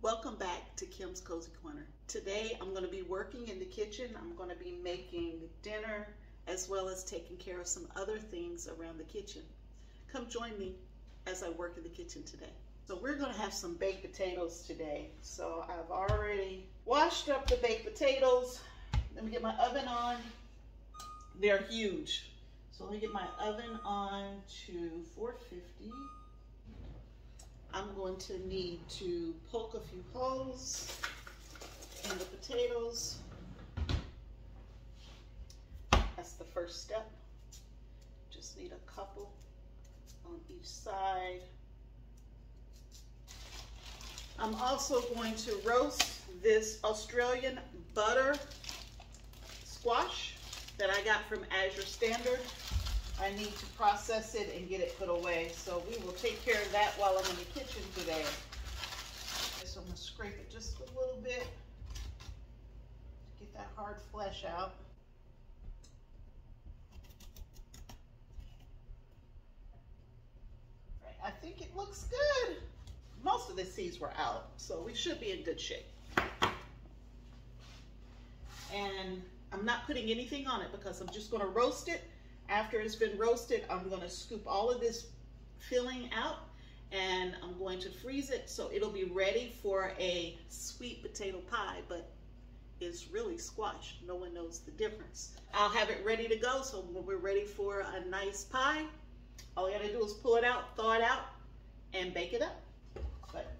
Welcome back to Kim's Cozy Corner. Today I'm going to be working in the kitchen. I'm going to be making dinner as well as taking care of some other things around the kitchen. Come join me as I work in the kitchen today. So we're going to have some baked potatoes today. So I've already washed up the baked potatoes. Let me get my oven on. They're huge. So let me get my oven on to 450. I'm going to need to poke a few holes in the potatoes. That's the first step. Just need a couple on each side. I'm also going to roast this Australian butter squash that I got from Azure Standard. I need to process it and get it put away. So we will take care of that while I'm in the kitchen today. So I'm going to scrape it just a little bit to get that hard flesh out. Right, I think it looks good. Most of the seeds were out, so we should be in good shape. And I'm not putting anything on it because I'm just going to roast it. After it's been roasted, I'm going to scoop all of this filling out and I'm going to freeze it so it'll be ready for a sweet potato pie, but it's really squash. No one knows the difference. I'll have it ready to go, so when we're ready for a nice pie, all you gotta do is pull it out, thaw it out, and bake it up. But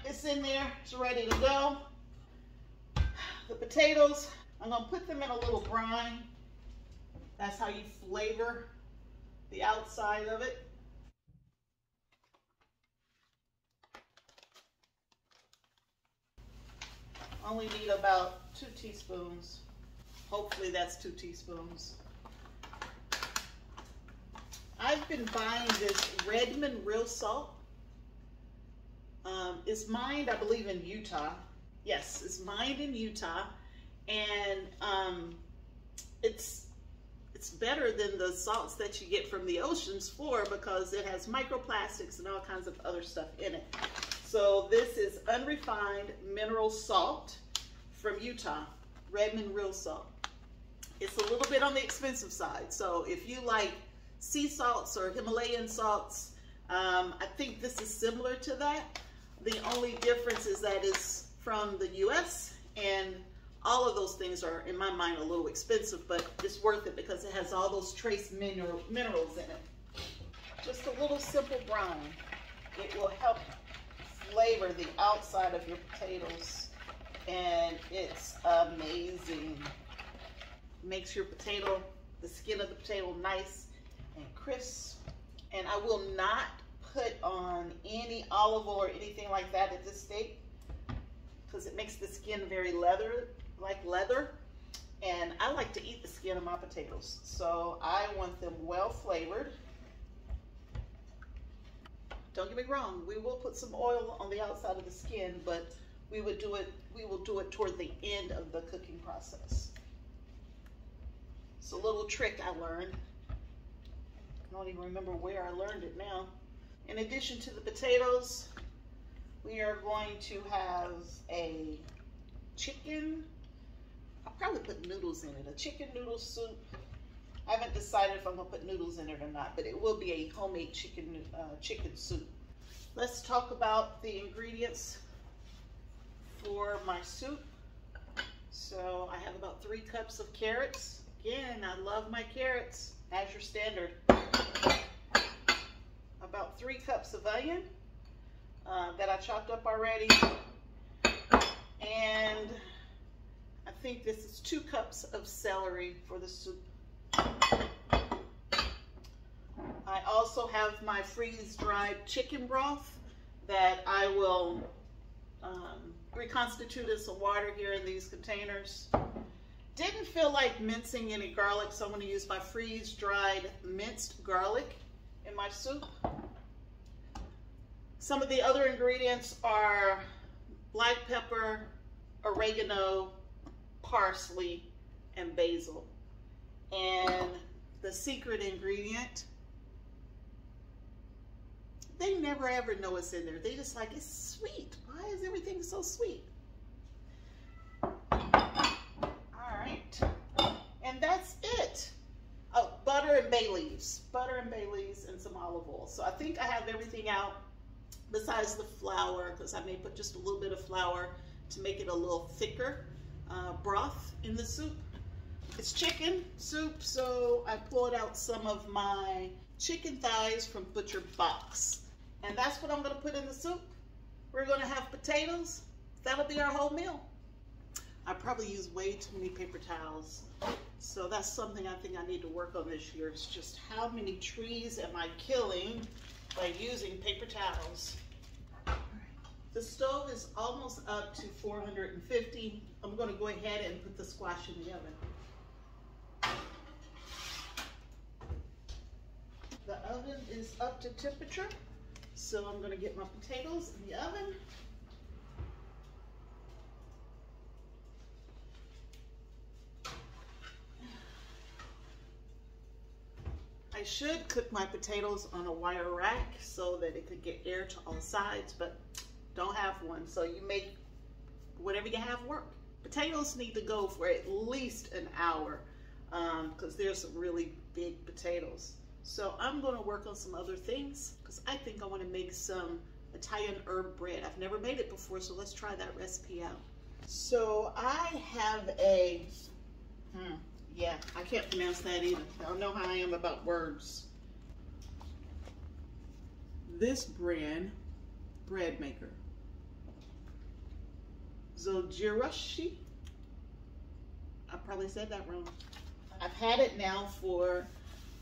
it's in there, it's ready to go. The potatoes, I'm gonna put them in a little brine. That's how you flavor the outside of it. Only need about 2 teaspoons. Hopefully that's 2 teaspoons. I've been buying this Redmond real salt. It's mined, I believe, in Utah. Yes, it's mined in Utah, and it's better than the salts that you get from the ocean's floor because it has microplastics and all kinds of other stuff in it. So this is unrefined mineral salt from Utah, Redmond real salt. It's a little bit on the expensive side. So if you like sea salts or Himalayan salts, I think this is similar to that. The only difference is that it's from the US, and all of those things are, in my mind, a little expensive, but it's worth it because it has all those trace minerals in it. Just a little simple brown. It will help flavor the outside of your potatoes, and it's amazing. Makes your potato, the skin of the potato, nice and crisp. And I will not put on any olive oil or anything like that at this stage because it makes the skin very like leather, and I like to eat the skin of my potatoes, so I want them well flavored. Don't get me wrong, we will put some oil on the outside of the skin, but we will do it toward the end of the cooking process. It's a little trick I learned. I don't even remember where I learned it now. In addition to the potatoes, we are going to have a chicken. I'll probably put noodles in it, a chicken noodle soup. I haven't decided if I'm gonna put noodles in it or not, but it will be a homemade chicken soup. Let's talk about the ingredients for my soup. So I have about 3 cups of carrots. Again, I love my carrots, Azure Standard. About 3 cups of onion that I chopped up already. And I think this is 2 cups of celery for the soup. I also have my freeze-dried chicken broth that I will reconstitute in some water here in these containers. Didn't feel like mincing any garlic, so I'm going to use my freeze-dried minced garlic in my soup. Some of the other ingredients are black pepper, oregano, parsley, and basil. And the secret ingredient they never ever know what's in there. They just like, it's sweet. Why is everything so sweet? All right, and that's it. Oh, butter and bay leaves. Butter and bay leaves and some olive oil. So I think I have everything out besides the flour, because I may put just a little bit of flour to make it a little thicker broth in the soup. It's chicken soup, so I pulled out some of my chicken thighs from Butcher Box. And that's what I'm gonna put in the soup. We're gonna have potatoes. That'll be our whole meal. I probably use way too many paper towels. So that's something I think I need to work on this year. It's just how many trees am I killing by using paper towels. The stove is almost up to 450. I'm gonna go ahead and put the squash in the oven. The oven is up to temperature, so I'm gonna get my potatoes in the oven. I should cook my potatoes on a wire rack so that it could get air to all sides, but don't have one. So you make whatever you have work. Potatoes need to go for at least an hour because there's some really big potatoes. So I'm going to work on some other things because I think I want to make some Italian herb bread. I've never made it before, so let's try that recipe out. So I have a, yeah, I can't pronounce that either. I don't know how I am about words. This brand, bread maker. Zogirashi. I probably said that wrong. I've had it now for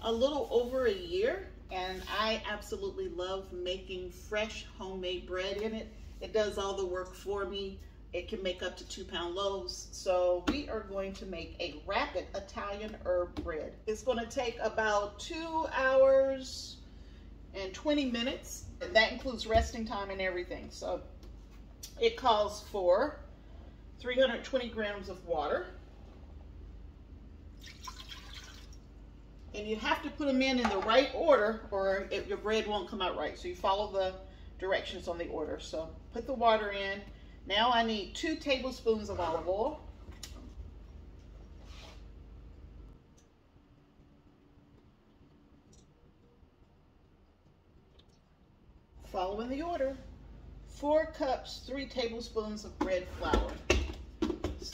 a little over a year, and I absolutely love making fresh homemade bread in it. It does all the work for me. It can make up to 2-pound loaves. So we are going to make a rapid Italian herb bread. It's going to take about 2 hours and 20 minutes, and that includes resting time and everything. So it calls for 320 grams of water. And you have to put them in the right order or your bread won't come out right. So you follow the directions on the order. So put the water in. Now I need 2 tablespoons of olive oil. Following the order. 4 cups, 3 tablespoons of bread flour.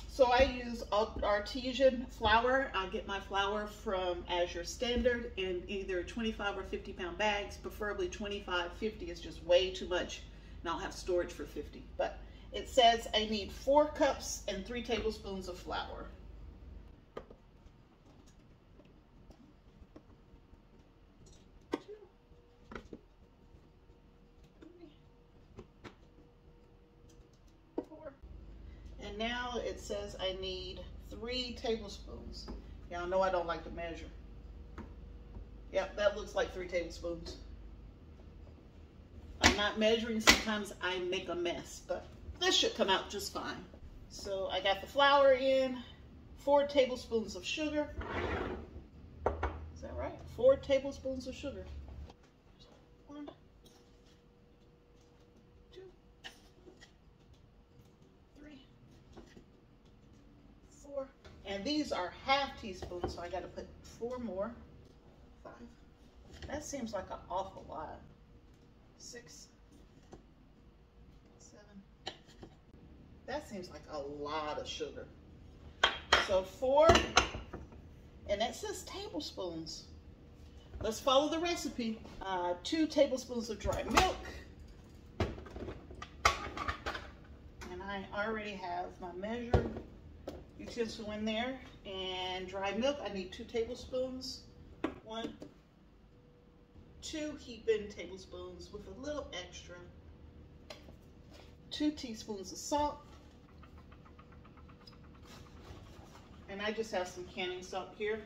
So I use artesian flour. I get my flour from Azure Standard in either 25 or 50 pound bags, preferably 25. 50 is just way too much, and I'll have storage for 50. But it says I need 4 cups and 3 tablespoons of flour. And now it says I need 3 tablespoons. Y'all know I don't like to measure. Yep, that looks like 3 tablespoons. I'm not measuring. Sometimes I make a mess, but this should come out just fine. So I got the flour in, 4 tablespoons of sugar. Is that right? 4 tablespoons of sugar. 1, 2, 3, 4. And these are half teaspoons, so I got to put 4 more. 5. That seems like an awful lot. 6, 7. That seems like a lot of sugar. So 4, and that says tablespoons. Let's follow the recipe. 2 tablespoons of dry milk. And I already have my measure utensil in there. And dry milk, I need 2 tablespoons. 1, 2 heaping tablespoons with a little extra. 2 teaspoons of salt. And I just have some canning salt here.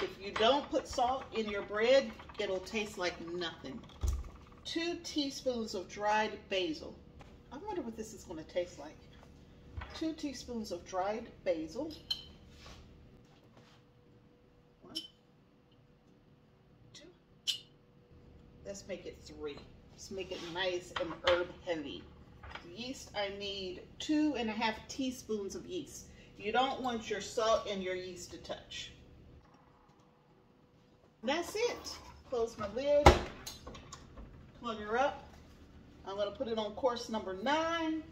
If you don't put salt in your bread, it'll taste like nothing. 2 teaspoons of dried basil. I wonder what this is going to taste like. 2 teaspoons of dried basil. 1, Let's make it 3. Let's make it nice and herb heavy. Yeast, I need 2.5 teaspoons of yeast. You don't want your salt and your yeast to touch. That's it. Close my lid, plug her up. I'm going to put it on course number 9.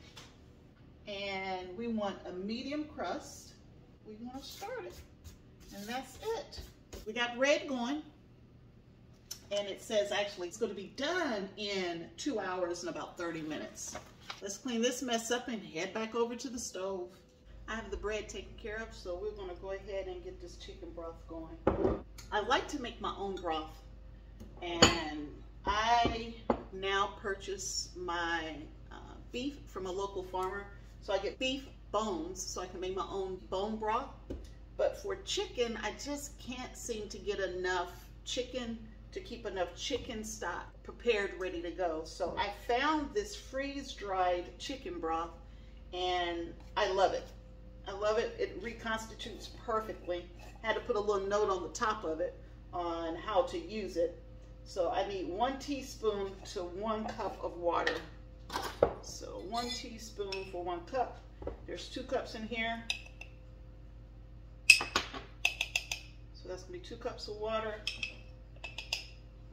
And we want a medium crust. We want to start it. And that's it. We got bread going. And it says actually it's going to be done in 2 hours and about 30 minutes. Let's clean this mess up and head back over to the stove. I have the bread taken care of, so we're going to go ahead and get this chicken broth going. I like to make my own broth, and I now purchase my beef from a local farmer. So I get beef bones so I can make my own bone broth. But for chicken, I just can't seem to get enough chicken to keep enough chicken stock prepared, ready to go. So I found this freeze-dried chicken broth, and I love it. I love it. It reconstitutes perfectly. I had to put a little note on the top of it on how to use it. So I need 1 teaspoon to 1 cup of water. So 1 teaspoon for 1 cup. There's 2 cups in here. So that's gonna be 2 cups of water.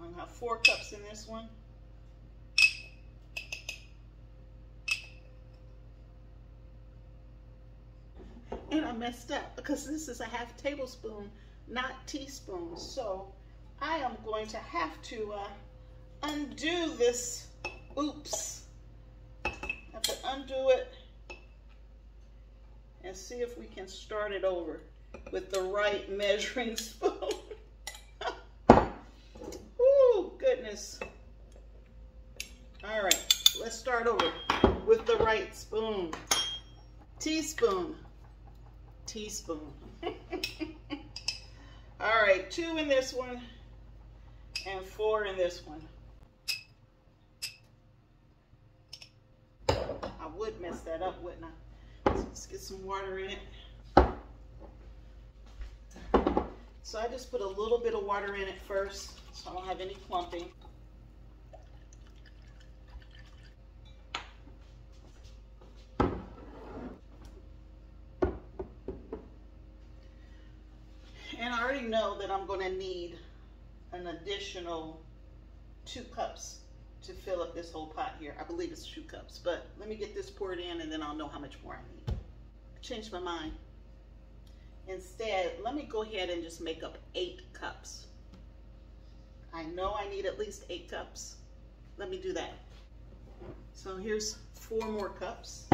I'm gonna have 4 cups in this one. And I messed up because this is a 1/2 tablespoon, not teaspoon. So I am going to have to undo this. Oops. I have to undo it and see if we can start it over with the right measuring spoon. Ooh, goodness. All right, let's start over with the right spoon. Teaspoon. Teaspoon. All right, 2 in this one and 4 in this one. I would mess that up, wouldn't I? So let's get some water in it. So I just put a little bit of water in it first, so I don't have any clumping. And I already know that I'm going to need an additional 2 cups to fill up this whole pot here. I believe it's 2 cups, but let me get this poured in and then I'll know how much more I need. I changed my mind. Instead, let me go ahead and just make up 8 cups. I know I need at least 8 cups. Let me do that. So here's 4 more cups.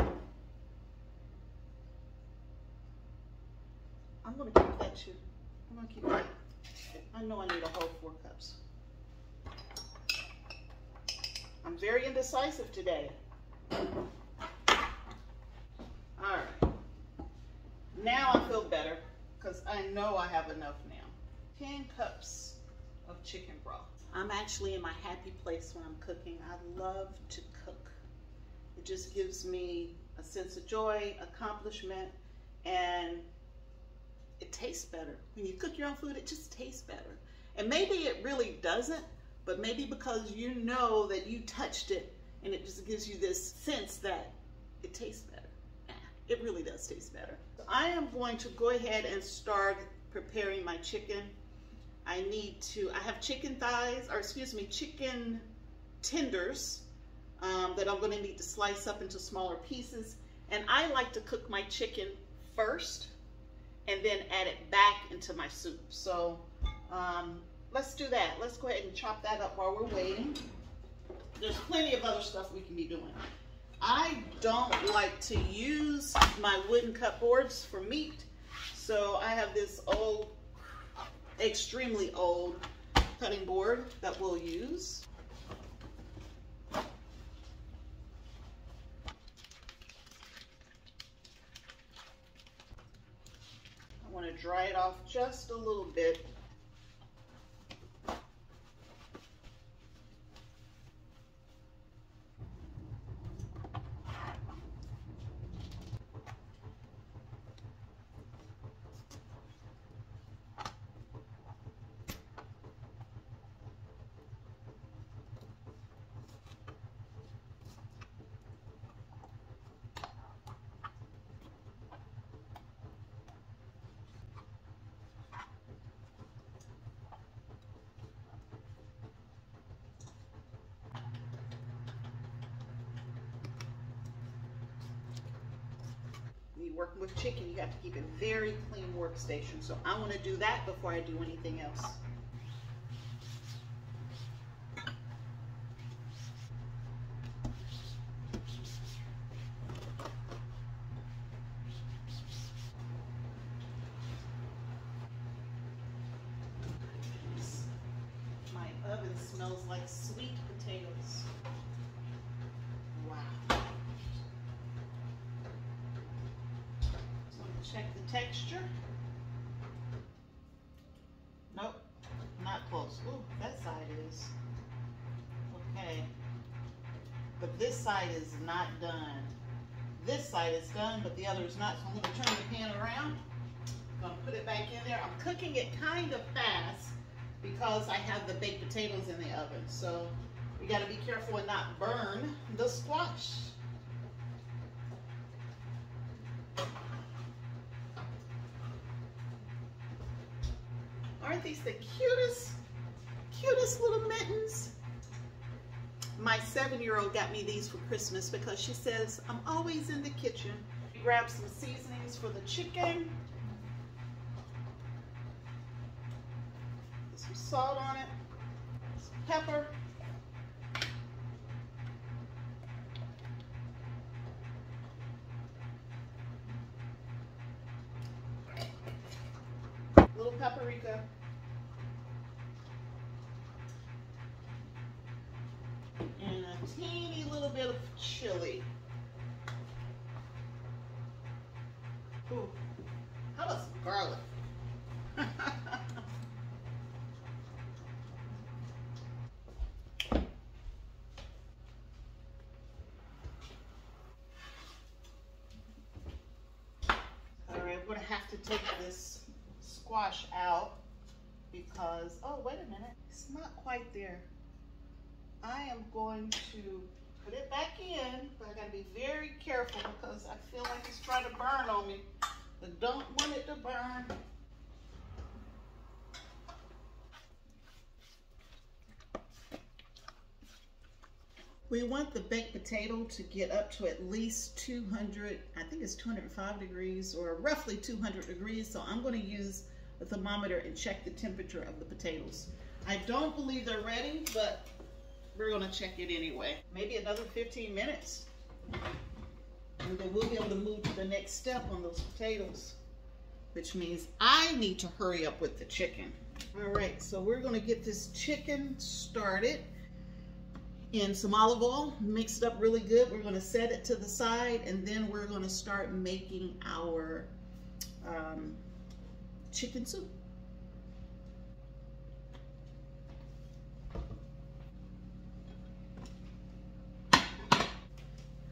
I'm going to keep that too. I'm going to keep that. I know I need a whole 4 cups. I'm very indecisive today. All right. Now I feel better because I know I have enough now. 10 cups of chicken broth. I'm actually in my happy place when I'm cooking. I love to cook. It just gives me a sense of joy, accomplishment, and it tastes better. When you cook your own food, it just tastes better. And maybe it really doesn't, but maybe because you know that you touched it and it just gives you this sense that it tastes better. It really does taste better. So I am going to go ahead and start preparing my chicken. I have chicken thighs, or excuse me, chicken tenders that I'm gonna need to slice up into smaller pieces. And I like to cook my chicken first and then add it back into my soup. So let's do that. Let's go ahead and chop that up while we're waiting. There's plenty of other stuff we can be doing. I don't like to use my wooden cut boards for meat, so I have this old, extremely old cutting board that we'll use. I want to dry it off just a little bit. you're working with chicken, you have to keep a very clean workstation. So I want to do that before I do anything else. My oven smells like sweet potatoes. Wow. So I'm going to check the texture. Nope, not close. Ooh, that side is. Okay. But this side is not done. This side is done, but the other is not. So I'm going to turn the pan around. I'm going to put it back in there. I'm cooking it kind of fast because I have the baked potatoes in the oven. So you got to be careful and not burn the squash. Aren't these the cutest little mittens? My 7-year-old got me these for Christmas because she says, I'm always in the kitchen. Grab some seasonings for the chicken. Put some salt on it, some pepper. Little paprika. And a teeny little bit of chili. Ooh, how about some garlic? All right, I'm gonna have to take this squash out because, oh, wait a minute, it's not quite there. I am going to put it back in, but I gotta be very careful because I feel like it's trying to burn on me. I don't want it to burn. We want the baked potato to get up to at least 200, I think it's 205 degrees or roughly 200 degrees. So I'm going to use a thermometer and check the temperature of the potatoes. I don't believe they're ready, but we're going to check it anyway. Maybe another 15 minutes. And then we'll be able to move to the next step on those potatoes, which means I need to hurry up with the chicken. All right, so we're going to get this chicken started in some olive oil, mix it up really good. We're going to set it to the side, and then we're going to start making our chicken soup.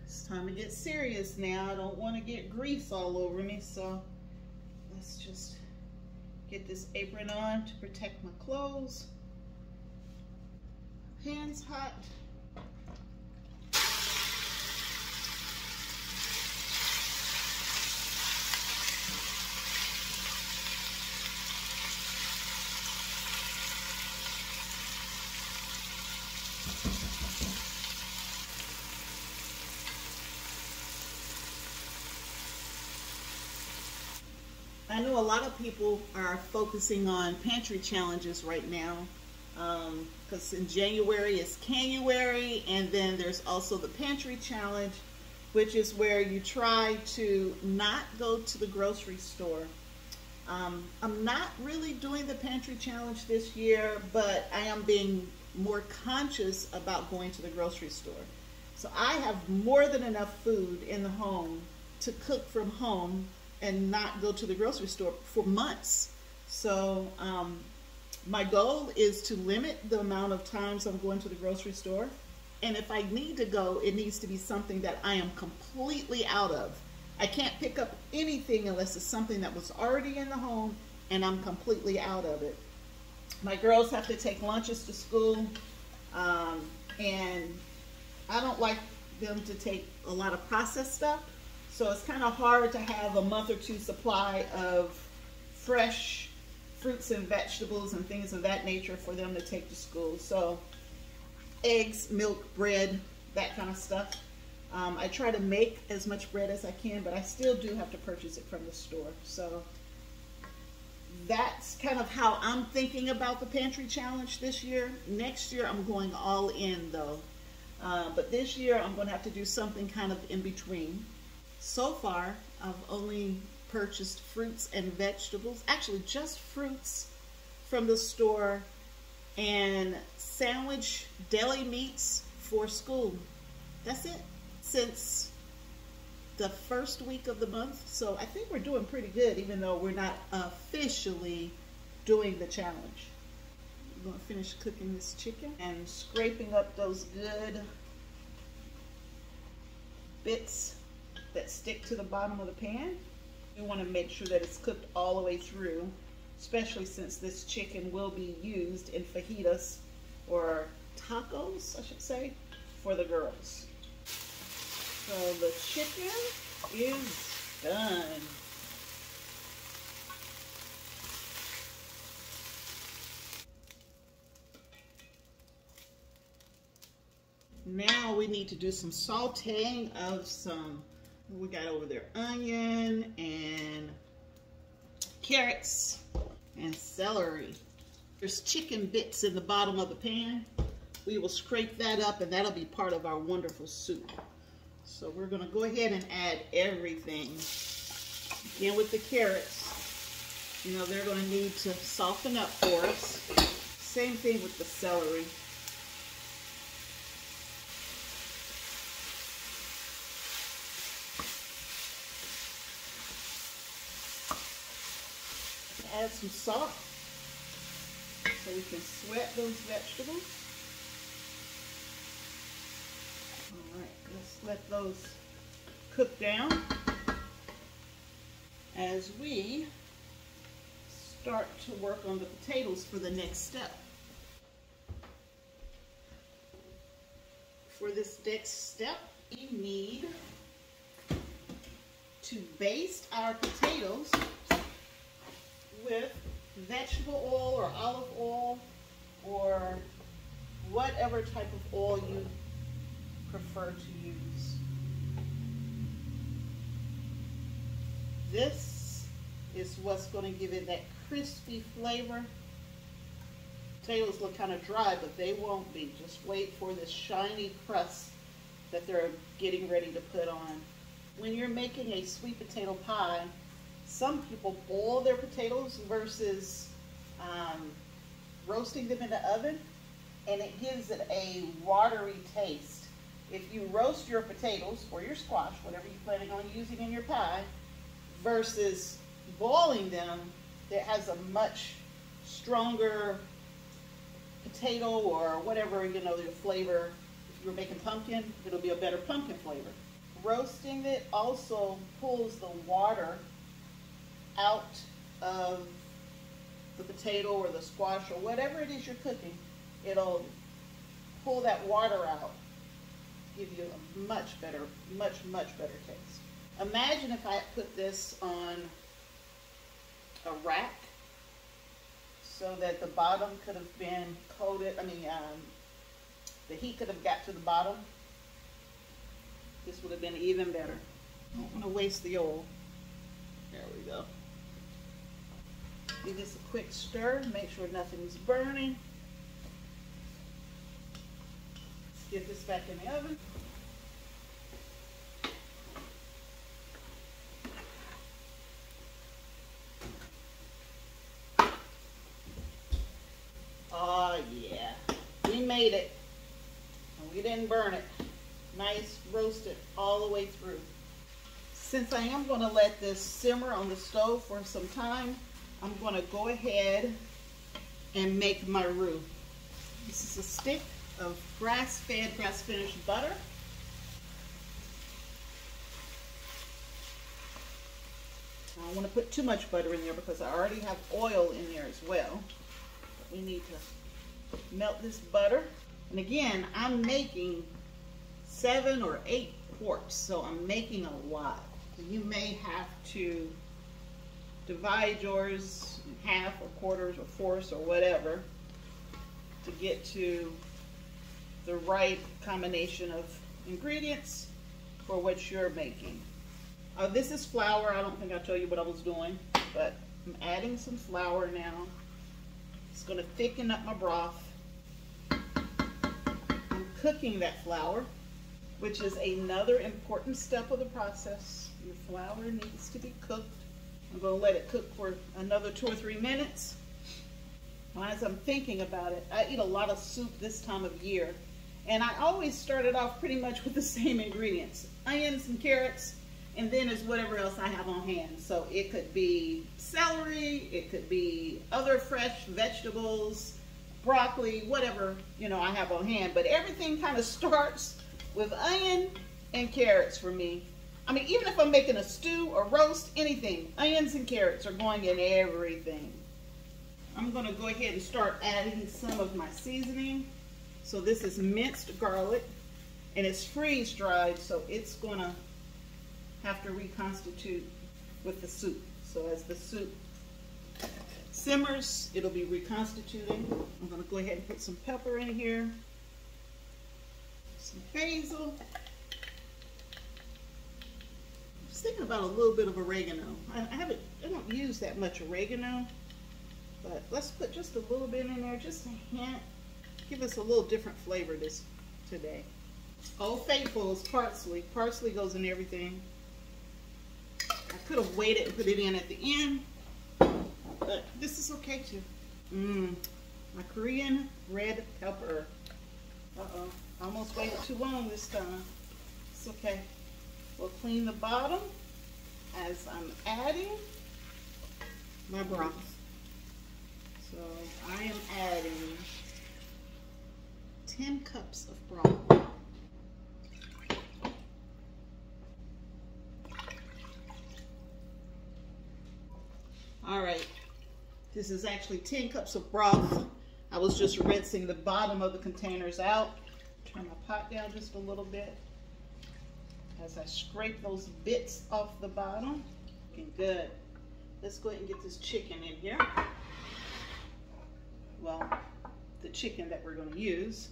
It's time to get serious now. I don't want to get grease all over me, so let's just get this apron on to protect my clothes. Pan's hot. I know a lot of people are focusing on pantry challenges right now because in January is Canuary, and then there's also the pantry challenge, which is where you try to not go to the grocery store. I'm not really doing the pantry challenge this year, but I am being more conscious about going to the grocery store. So I have more than enough food in the home to cook from home and not go to the grocery store for months. So my goal is to limit the amount of times I'm going to the grocery store. And if I need to go, it needs to be something that I am completely out of. I can't pick up anything unless it's something that was already in the home and I'm completely out of it. My girls have to take lunches to school, and I don't like them to take a lot of processed stuff. So it's kind of hard to have a month or two supply of fresh fruits and vegetables and things of that nature for them to take to school. So eggs, milk, bread, that kind of stuff. I try to make as much bread as I can, but I still do have to purchase it from the store. So that's kind of how I'm thinking about the pantry challenge this year. Next year, I'm going all in though. But this year, I'm going to have to do something kind of in between. So far, I've only purchased fruits and vegetables, actually just fruits from the store, and sandwich deli meats for school. That's it. Since the first week of the month. So I think we're doing pretty good, even though we're not officially doing the challenge. I'm going to finish cooking this chicken and scraping up those good bits that stick to the bottom of the pan. You want to make sure that it's cooked all the way through, especially since this chicken will be used in fajitas or tacos, I should say, for the girls. So the chicken is done. Now we need to do some sauteing of some, we got over there, onion and carrots and celery. There's chicken bits in the bottom of the pan. We will scrape that up and that'll be part of our wonderful soup. So we're gonna go ahead and add everything. Again with the carrots, you know, they're gonna need to soften up for us. Same thing with the celery. Add some salt so we can sweat those vegetables. All right, let's let those cook down as we start to work on the potatoes for the next step. For this next step, we need to baste our potatoes with vegetable oil or olive oil or whatever type of oil you prefer to use. This is what's going to give it that crispy flavor. Potatoes look kind of dry, but they won't be. Just wait for this shiny crust that they're getting ready to put on. When you're making a sweet potato pie, some people boil their potatoes versus roasting them in the oven, and it gives it a watery taste. If you roast your potatoes or your squash, whatever you're planning on using in your pie, versus boiling them, it has a much stronger potato or whatever, you know, your flavor. If you're making pumpkin, it'll be a better pumpkin flavor. Roasting it also pulls the water out of the potato or the squash or whatever it is you're cooking. It'll pull that water out, give you a much better taste. Imagine if I had put this on a rack so that the bottom could have been coated, the heat could have got to the bottom. This would have been even better. I don't want to waste the oil. There we go. Give this a quick stir, make sure nothing's burning. Let's get this back in the oven. Oh yeah, we made it. And we didn't burn it. Nice roasted all the way through. Since I am going to let this simmer on the stove for some time, I'm going to go ahead and make my roux. This is a stick of grass-fed, grass-finished butter. I don't want to put too much butter in there because I already have oil in there as well. But we need to melt this butter. And again, I'm making 7 or 8 quarts, so I'm making a lot. You may have to divide yours in half or quarters or fourths or whatever to get to the right combination of ingredients for what you're making. This is flour. I don't think I told you what I was doing, but I'm adding some flour now. It's going to thicken up my broth. I'm cooking that flour, which is another important step of the process. Your flour needs to be cooked. I'm going to let it cook for another 2 or 3 minutes. As I'm thinking about it, I eat a lot of soup this time of year, and I always started off pretty much with the same ingredients: onions and carrots, and then is whatever else I have on hand. So it could be celery, it could be other fresh vegetables, broccoli, whatever, you know, I have on hand. But everything kind of starts with onion and carrots for me. I mean, even if I'm making a stew or roast, anything, onions and carrots are going in everything. I'm going to go ahead and start adding some of my seasoning. So this is minced garlic, and it's freeze dried, so it's going to have to reconstitute with the soup. So as the soup simmers, it'll be reconstituting. I'm going to go ahead and put some pepper in here, some basil. I'm just thinking about a little bit of oregano. I don't use that much oregano, but let's put just a little bit in there, just a hint. Give us a little different flavor today. Old Faithful is parsley. Parsley goes in everything. I could have waited and put it in at the end, but this is okay too. My Korean red pepper. Uh-oh, I almost waited too long this time. It's okay. We'll clean the bottom as I'm adding my broth. So I am adding 10 cups of broth. All right, this is actually 10 cups of broth. I was just rinsing the bottom of the containers out. Turn my pot down just a little bit as I scrape those bits off the bottom. Looking good. Let's go ahead and get this chicken in here. Well, the chicken that we're going to use.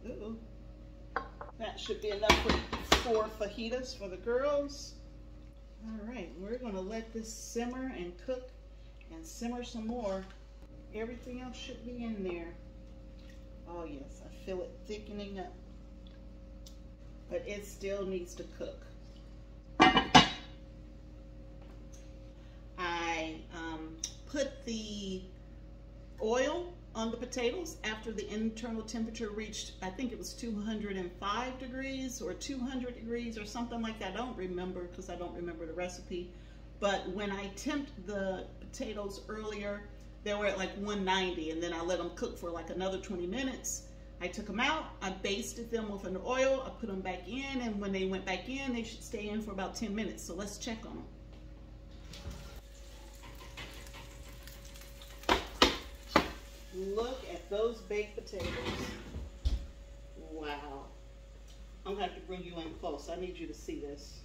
Ooh. That should be enough for 4 fajitas for the girls. All right, we're going to let this simmer and cook and simmer some more. Everything else should be in there. Oh yes, I feel it thickening up. But it still needs to cook. I put the oil on the potatoes after the internal temperature reached, I think it was 205 degrees or 200 degrees or something like that. I don't remember because I don't remember the recipe. But when I temped the potatoes earlier, they were at like 190, and then I let them cook for like another 20 minutes. I took them out, I basted them with an oil, I put them back in, and when they went back in, they should stay in for about 10 minutes. So let's check on them. Look at those baked potatoes. Wow. I'm gonna have to bring you in close. I need you to see this.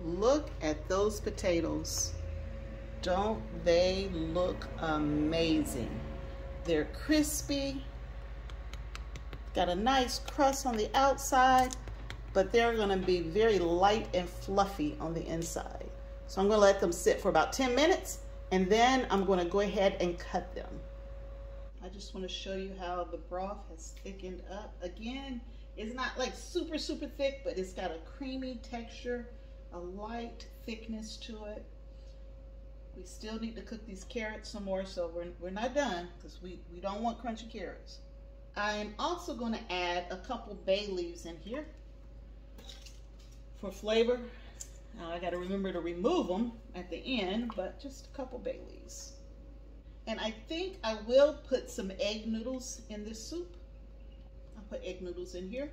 Look at those potatoes. Don't they look amazing? They're crispy, got a nice crust on the outside, but they're gonna be very light and fluffy on the inside. So I'm gonna let them sit for about 10 minutes, and then I'm gonna go ahead and cut them. I just want to show you how the broth has thickened up. Again, it's not like super, super thick, but it's got a creamy texture, a light thickness to it. We still need to cook these carrots some more, so we're not done because we don't want crunchy carrots. I'm also going to add a couple bay leaves in here for flavor. Now I got to remember to remove them at the end, but just a couple bay leaves. And I think I will put some egg noodles in this soup. I'll put egg noodles in here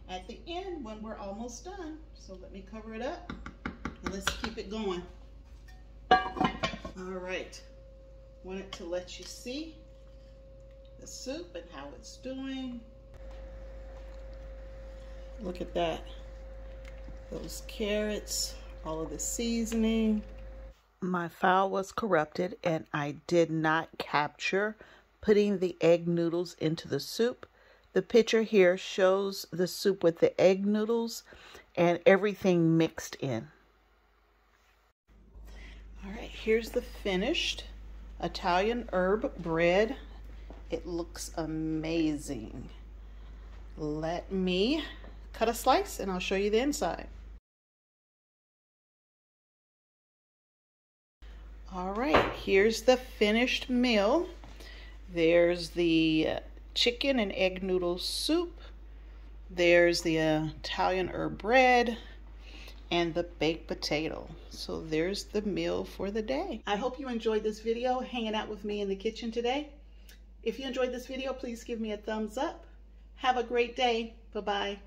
at the end when we're almost done. So let me cover it up and let's keep it going. All right, wanted to let you see the soup and how it's doing. Look at that. Those carrots, all of the seasoning. My file was corrupted and I did not capture putting the egg noodles into the soup. The picture here shows the soup with the egg noodles, and everything mixed in. All right, here's the finished Italian herb bread. It looks amazing. Let me cut a slice and I'll show you the inside. All right, here's the finished meal. There's the chicken and egg noodle soup. There's the Italian herb bread and the baked potato. So there's the meal for the day. I hope you enjoyed this video hanging out with me in the kitchen today. If you enjoyed this video, please give me a thumbs up. Have a great day. Bye-bye.